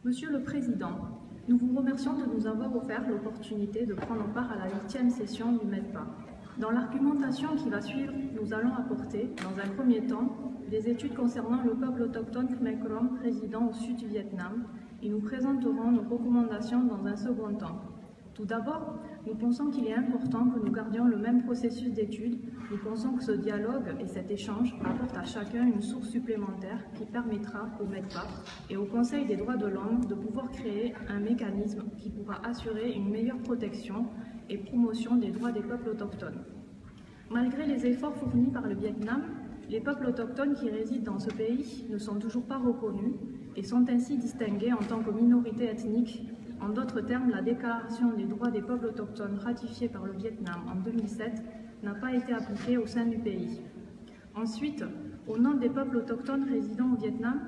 Monsieur le Président, nous vous remercions de nous avoir offert l'opportunité de prendre part à la 8e session du MEDPA. Dans l'argumentation qui va suivre, nous allons apporter, dans un premier temps, des études concernant le peuple autochtone Khmer Krom résidant au sud du Vietnam et nous présenterons nos recommandations dans un second temps. Tout d'abord, nous pensons qu'il est important que nous gardions le même processus d'études. Nous pensons que ce dialogue et cet échange apportent à chacun une source supplémentaire qui permettra au MEDPA et au Conseil des droits de l'homme de pouvoir créer un mécanisme qui pourra assurer une meilleure protection et promotion des droits des peuples autochtones. Malgré les efforts fournis par le Vietnam, les peuples autochtones qui résident dans ce pays ne sont toujours pas reconnus et sont ainsi distingués en tant que minorité ethnique. En d'autres termes, la Déclaration des droits des peuples autochtones ratifiée par le Vietnam en 2007 n'a pas été appliquée au sein du pays. Ensuite, au nom des peuples autochtones résidant au Vietnam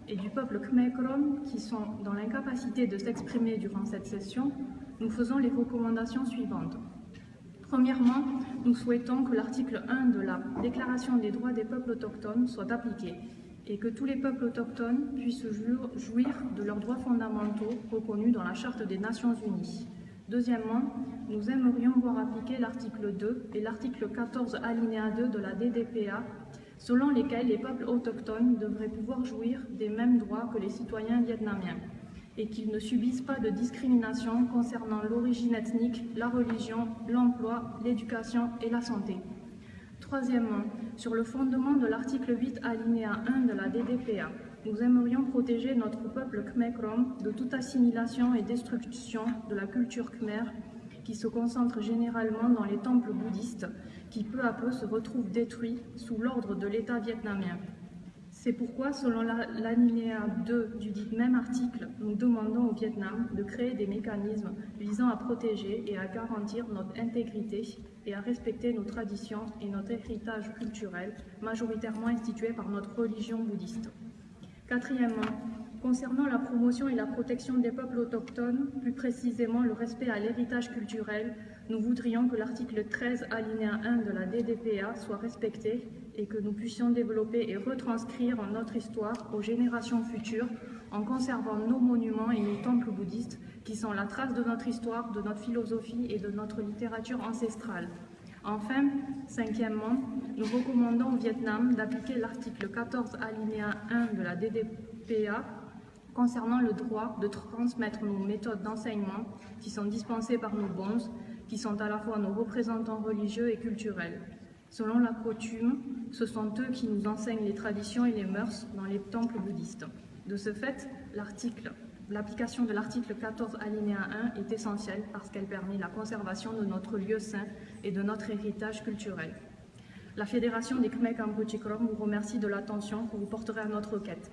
et du peuple Khmer Krom qui sont dans l'incapacité de s'exprimer durant cette session, nous faisons les recommandations suivantes. Premièrement, nous souhaitons que l'article 1 de la Déclaration des droits des peuples autochtones soit appliqué et que tous les peuples autochtones puissent jouir de leurs droits fondamentaux reconnus dans la Charte des Nations Unies. Deuxièmement, nous aimerions voir appliquer l'article 2 et l'article 14 alinéa 2 de la DDPA, selon lesquels les peuples autochtones devraient pouvoir jouir des mêmes droits que les citoyens vietnamiens et qu'ils ne subissent pas de discrimination concernant l'origine ethnique, la religion, l'emploi, l'éducation et la santé. Troisièmement, sur le fondement de l'article 8 alinéa 1 de la DDPA, nous aimerions protéger notre peuple Khmer Krom de toute assimilation et destruction de la culture khmer qui se concentre généralement dans les temples bouddhistes qui peu à peu se retrouvent détruits sous l'ordre de l'État vietnamien. C'est pourquoi, selon l'alinéa 2 du dit même article, nous demandons au Vietnam de créer des mécanismes visant à protéger et à garantir notre intégrité et à respecter nos traditions et notre héritage culturel, majoritairement institué par notre religion bouddhiste. Quatrièmement, concernant la promotion et la protection des peuples autochtones, plus précisément le respect à l'héritage culturel, nous voudrions que l'article 13 alinéa 1 de la DDPA soit respecté et que nous puissions développer et retranscrire notre histoire aux générations futures en conservant nos monuments et nos temples bouddhistes qui sont la trace de notre histoire, de notre philosophie et de notre littérature ancestrale. Enfin, cinquièmement, nous recommandons au Vietnam d'appliquer l'article 14 alinéa 1 de la DDPA concernant le droit de transmettre nos méthodes d'enseignement qui sont dispensées par nos bonzes, qui sont à la fois nos représentants religieux et culturels. Selon la coutume, ce sont eux qui nous enseignent les traditions et les mœurs dans les temples bouddhistes. De ce fait, l'application de l'article 14 alinéa 1 est essentielle parce qu'elle permet la conservation de notre lieu saint et de notre héritage culturel. La Fédération des Khmer Khampuchea Krom vous remercie de l'attention que vous porterez à notre requête.